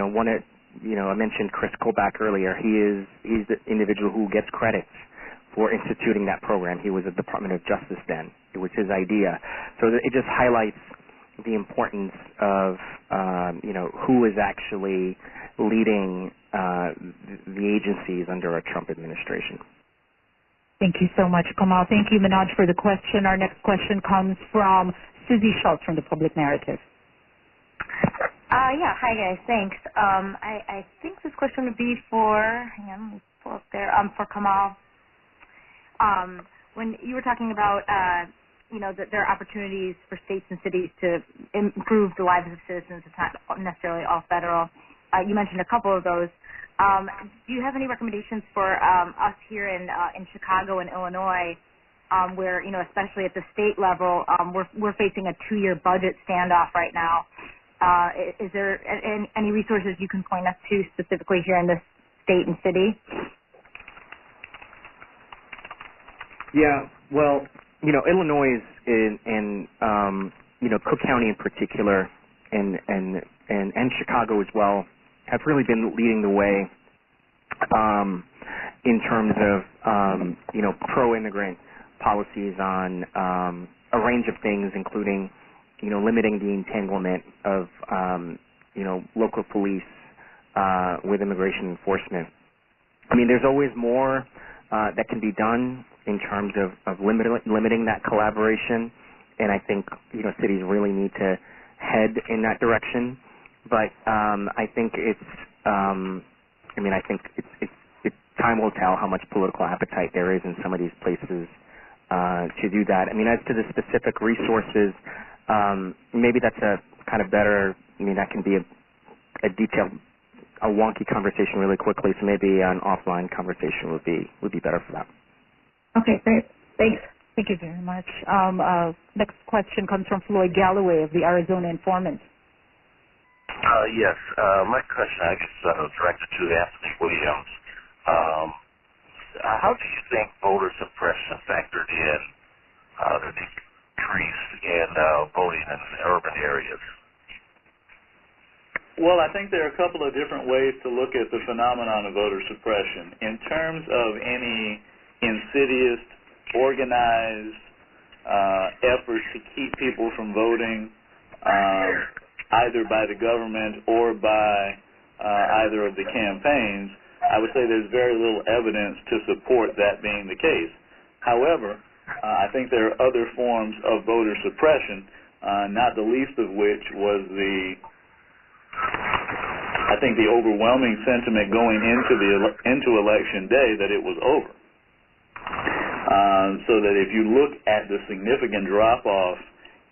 [SPEAKER 5] know, I mentioned Chris Kobach earlier. He's the individual who gets credit for instituting that program. He was at the Department of Justice then. It was his idea. So it just highlights the importance of, you know, who is actually leading the agencies under a Trump administration.
[SPEAKER 2] Thank you so much, Kamal. Thank you, Manoj, for the question. Our next question comes from Susie Schultz from the Public Narrative.
[SPEAKER 9] Yeah, hi guys, thanks. I think this question would be for, hang on, let me pull up there, for Kamal. When you were talking about, you know, that there are opportunities for states and cities to improve the lives of citizens, it's not necessarily all federal. You mentioned a couple of those. Do you have any recommendations for us here in Chicago and Illinois, where, you know, especially at the state level, we're facing a 2-year budget standoff right now? Is there any resources you can point us to specifically here in this state and city?
[SPEAKER 5] Yeah, well, you know, Illinois and you know, Cook County in particular, and Chicago as well, have really been leading the way in terms of you know, pro-immigrant policies on a range of things, including, you know, limiting the entanglement of you know, local police with immigration enforcement. I mean, there's always more that can be done in terms of limiting that collaboration, and I think, you know, cities really need to head in that direction. But I think I think time will tell how much political appetite there is in some of these places to do that. I mean, as to the specific resources, maybe that's a kind of better, I mean, that can be a detailed, a wonky conversation really quickly, so maybe an offline conversation would be better for that.
[SPEAKER 9] Okay, great. Thanks.
[SPEAKER 2] Thank you very much. Next question comes from Floyd Galloway of the Arizona Informant.
[SPEAKER 10] Yes, my question I guess directed to Anthony Williams. How do you think voter suppression factored in the decrease in voting in urban areas?
[SPEAKER 3] Well, I think there are a couple of different ways to look at the phenomenon of voter suppression. In terms of any insidious, organized efforts to keep people from voting, either by the government or by either of the campaigns, I would say there's very little evidence to support that being the case. However, I think there are other forms of voter suppression, not the least of which was the overwhelming sentiment going into election day that it was over. So that if you look at the significant drop-off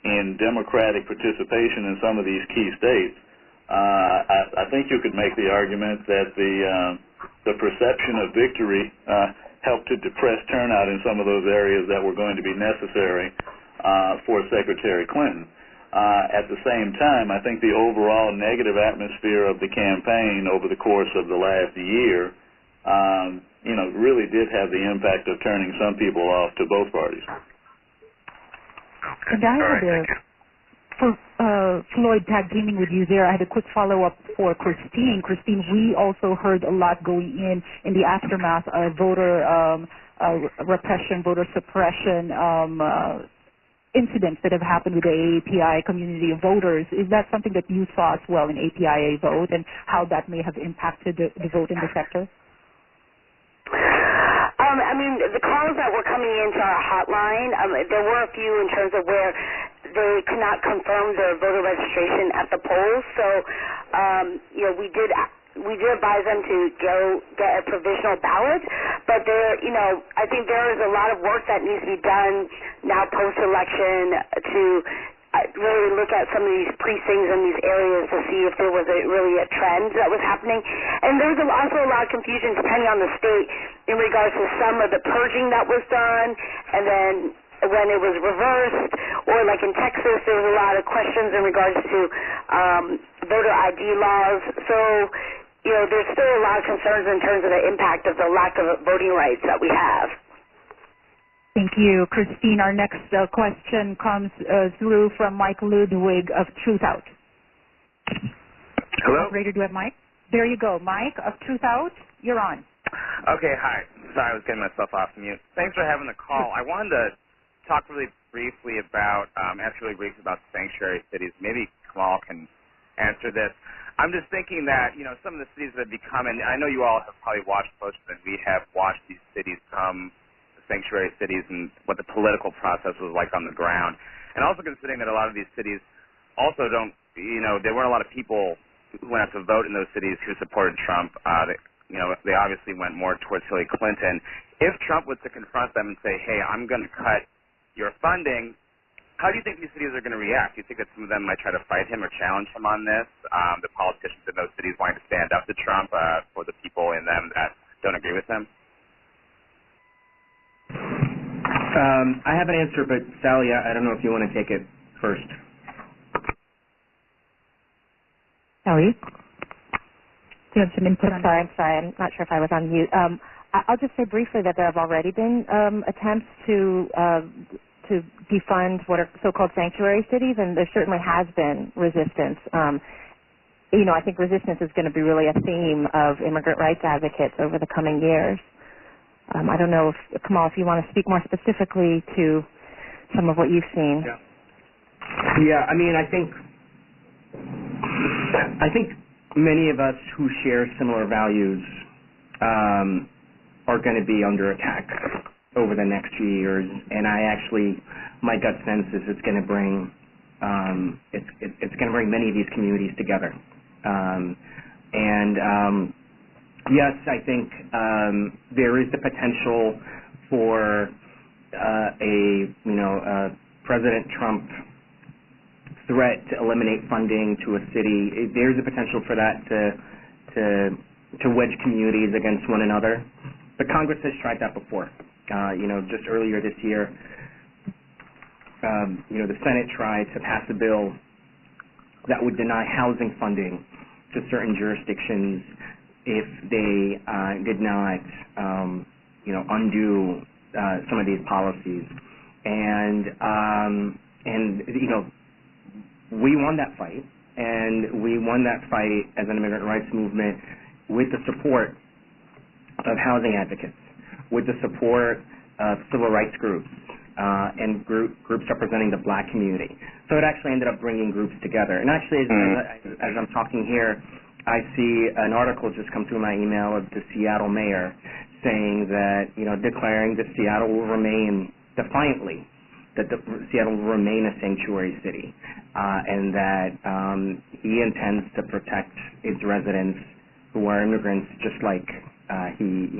[SPEAKER 3] in Democratic participation in some of these key states, I think you could make the argument that the perception of victory helped to depress turnout in some of those areas that were going to be necessary for Secretary Clinton. At the same time, I think the overall negative atmosphere of the campaign over the course of the last year, really did have the impact of turning some people off to both parties.
[SPEAKER 2] And I had Floyd, tag teaming with you there, I had a quick follow-up for Christine. Christine, we also heard a lot going in the aftermath of voter repression, voter suppression incidents that have happened with the API community of voters. Is that something that you saw as well in APIA vote, and how that may have impacted the vote in the sector?
[SPEAKER 4] The calls that were coming into our hotline, there were a few in terms of where they could not confirm their voter registration at the polls. So, we did advise them to go get a provisional ballot, but I think there is a lot of work that needs to be done now post-election to really look at some of these precincts and these areas to see if there was really a trend that was happening. And there was also a lot of confusion depending on the state in regards to some of the purging that was done, and then when it was reversed, or like in Texas, there was a lot of questions in regards to voter ID laws. So, there's still a lot of concerns in terms of the impact of the lack of voting rights that we have.
[SPEAKER 2] Thank you, Christine. Our next question comes through from Mike Ludwig of Truth Out.
[SPEAKER 11] Hello?
[SPEAKER 2] Operator, do you have Mike? There you go. Mike of Truth Out, you're on.
[SPEAKER 11] Okay, hi. Sorry, I was getting myself off mute. Thanks for having the call. I wanted to talk really briefly about, about sanctuary cities. Maybe Kamal can answer this. I'm just thinking that, some of the cities that have become, and I know you all have probably watched closer than we have watched these cities come sanctuary cities and what the political process was like on the ground. And also considering that a lot of these cities also don't, there weren't a lot of people who went out to vote in those cities who supported Trump. They obviously went more towards Hillary Clinton. If Trump was to confront them and say, hey, I'm going to cut your funding, how do you think these cities are going to react? Do you think that some of them might try to fight him or challenge him on this? The politicians in those cities wanting to stand up to Trump for the people in them that don't agree with him?
[SPEAKER 5] I have an answer, but Sally, I don't know if you want to take it first.
[SPEAKER 6] Sally? Do you have some input on that? I'm sorry. I'm not sure if I was on mute. I'll just say briefly that there have already been attempts to defund what are so-called sanctuary cities, and there certainly has been resistance. I think resistance is going to be really a theme of immigrant rights advocates over the coming years. I don't know if, Kamal, if you want to speak more specifically to some of what you've seen.
[SPEAKER 5] Yeah, I think many of us who share similar values are going to be under attack over the next few years, and my gut sense is it's going to bring many of these communities together. Yes, I think there is the potential for a President Trump threat to eliminate funding to a city. There's a potential for that to wedge communities against one another. But Congress has tried that before. Just earlier this year, the Senate tried to pass a bill that would deny housing funding to certain jurisdictions if they did not, undo some of these policies, and we won that fight, and we won that fight as an immigrant rights movement with the support of housing advocates, with the support of civil rights groups and groups representing the Black community. So it actually ended up bringing groups together. And actually, as I'm talking here, I see an article just come through my email of the Seattle mayor saying that, declaring that Seattle will remain defiantly, that Seattle will remain a sanctuary city, and that he intends to protect its residents who are immigrants, just like he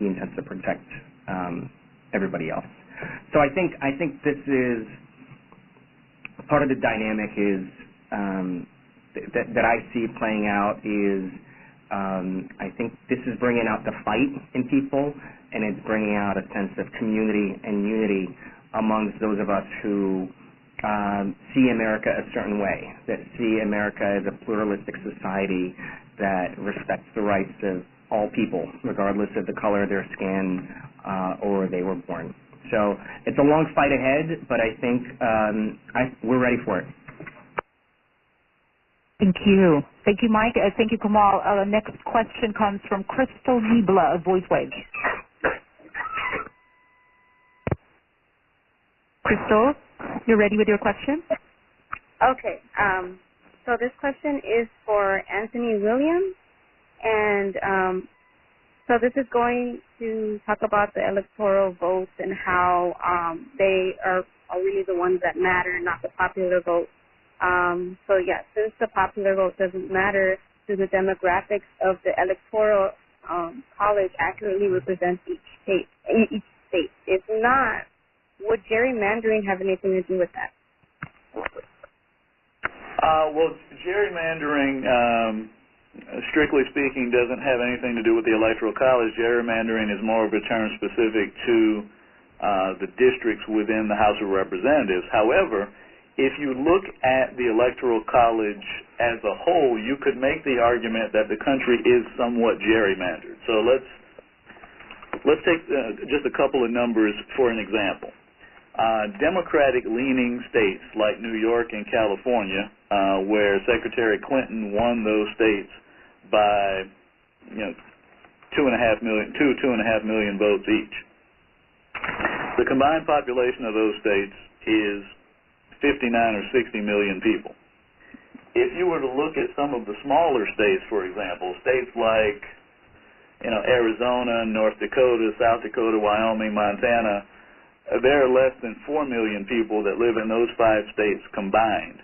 [SPEAKER 5] intends to protect everybody else. So I think this is part of the dynamic is that I see playing out is I think this is bringing out the fight in people, and it's bringing out a sense of community and unity amongst those of us who see America a certain way, that see America as a pluralistic society that respects the rights of all people, regardless of the color of their skin or where they were born. So it's a long fight ahead, but I think we're ready for it.
[SPEAKER 2] Thank you. Thank you, Mike. Thank you, Kamal. Next question comes from Crystal Niebla of VoiceWave. Crystal, you're ready with your question?
[SPEAKER 12] Okay. So this question is for Anthony Williams, and so this is going to talk about the electoral votes and how they are really the ones that matter, not the popular vote. So yeah, since the popular vote doesn't matter, do the demographics of the electoral college accurately represent each state? If not, would gerrymandering have anything to do with that?
[SPEAKER 3] Well, gerrymandering, strictly speaking, doesn't have anything to do with the Electoral College. Gerrymandering is more of a term specific to the districts within the House of Representatives. However, if you look at the Electoral College as a whole, you could make the argument that the country is somewhat gerrymandered. So let's take just a couple of numbers for an example. Democratic-leaning states like New York and California, where Secretary Clinton won those states by 2.5 million votes each. The combined population of those states is 59 or 60 million people. If you were to look at some of the smaller states, for example, states like Arizona, North Dakota, South Dakota, Wyoming, Montana, there are less than 4 million people that live in those 5 states combined.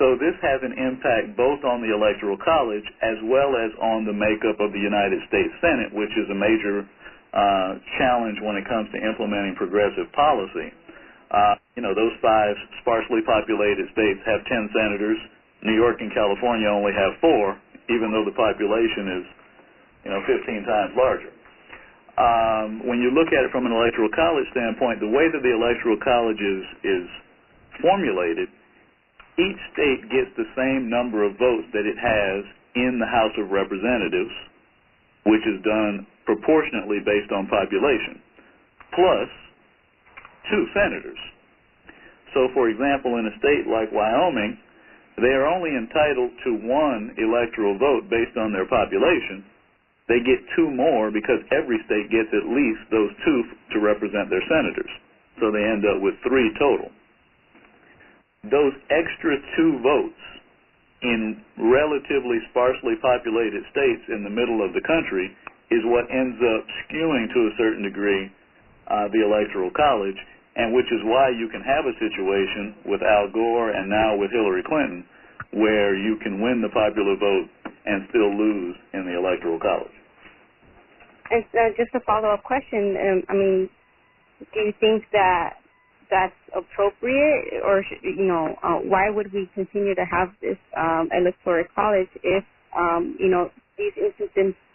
[SPEAKER 3] So this has an impact both on the Electoral College as well as on the makeup of the United States Senate, which is a major challenge when it comes to implementing progressive policy. Those 5 sparsely populated states have 10 senators. New York and California only have 4, even though the population is 15 times larger. When you look at it from an Electoral College standpoint, the way that the Electoral College is formulated, each state gets the same number of votes that it has in the House of Representatives, which is done proportionately based on population, plus 2 senators. So, for example, in a state like Wyoming, they are only entitled to 1 electoral vote based on their population. They get 2 more because every state gets at least those 2 to represent their senators. So they end up with 3 total. Those extra 2 votes in relatively sparsely populated states in the middle of the country is what ends up skewing to a certain degree the Electoral College, and which is why you can have a situation with Al Gore and now with Hillary Clinton where you can win the popular vote and still lose in the Electoral College.
[SPEAKER 12] And just a follow-up question, do you think that that's appropriate, or why would we continue to have this Electoral College if these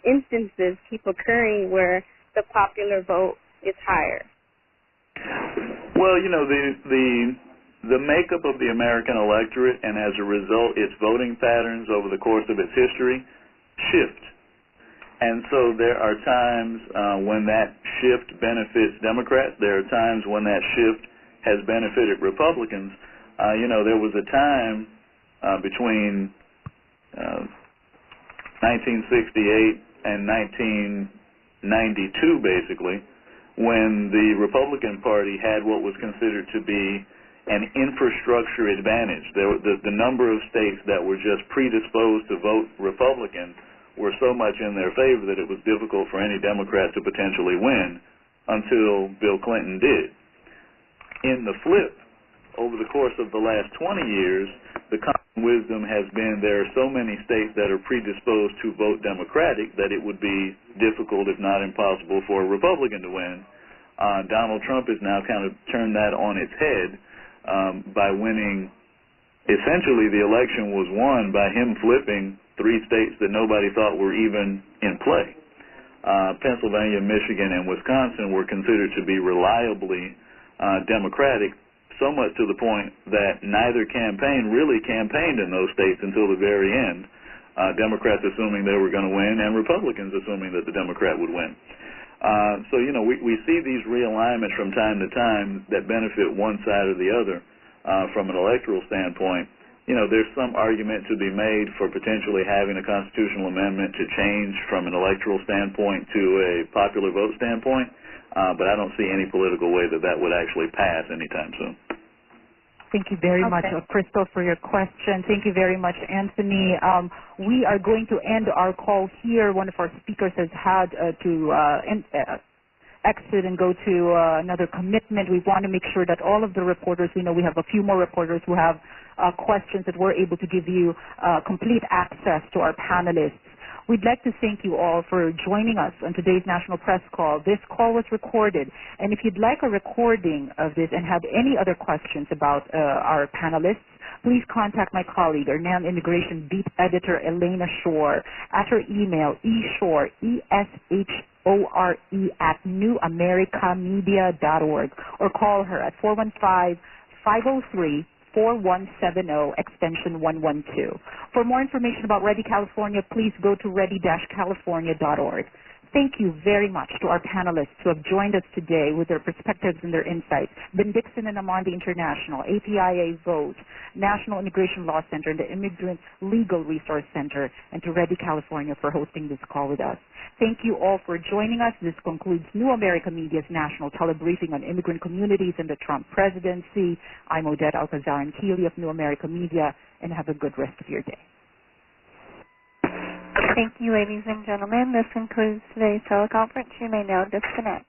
[SPEAKER 12] instances keep occurring where the popular vote is higher?
[SPEAKER 3] Well, the makeup of the American electorate, and as a result, its voting patterns over the course of its history shift. And so there are times when that shift benefits Democrats. There are times when that shift has benefited Republicans. There was a time between 1968 and 1992, basically, when the Republican Party had what was considered to be an infrastructure advantage. The number of states that were just predisposed to vote Republican were so much in their favor that it was difficult for any Democrat to potentially win until Bill Clinton did. In the flip, over the course of the last 20 years, the common wisdom has been there are so many states that are predisposed to vote Democratic that it would be difficult, if not impossible, for a Republican to win. Donald Trump has now kind of turned that on its head by winning. Essentially, the election was won by him flipping 3 states that nobody thought were even in play. Pennsylvania, Michigan, and Wisconsin were considered to be reliably Democratic so much to the point that neither campaign really campaigned in those states until the very end, Democrats assuming they were going to win and Republicans assuming that the Democrat would win. So, we see these realignments from time to time that benefit one side or the other from an electoral standpoint. There's some argument to be made for potentially having a constitutional amendment to change from an electoral standpoint to a popular vote standpoint, but I don't see any political way that would actually pass anytime soon.
[SPEAKER 2] Thank you very much, Crystal, for your question. Thank you very much, Anthony. We are going to end our call here. One of our speakers has had to exit and go to another commitment. We want to make sure that all of the reporters, we know we have a few more reporters who have questions, that we're able to give you complete access to our panelists. We'd like to thank you all for joining us on today's National Press Call. This call was recorded, and if you'd like a recording of this and have any other questions about our panelists, please contact my colleague, our NAM Immigration Beat Editor, Elena Shore, at her email, eshore, ESHORE, @newamericamedia.org, or call her at 415-503-4170, extension 112. For more information about Ready California, please go to ready-california.org. Thank you very much to our panelists who have joined us today with their perspectives and their insights. Bendixen Amandi International, APIA Vote, National Immigration Law Center, and the Immigrant Legal Resource Center, and to Ready California for hosting this call with us. Thank you all for joining us. This concludes New America Media's national telebriefing on immigrant communities and the Trump presidency. I'm Odette Alcazar-Keeley of New America Media, and have a good rest of your day.
[SPEAKER 1] Thank you, ladies and gentlemen. This concludes today's teleconference. You may now disconnect.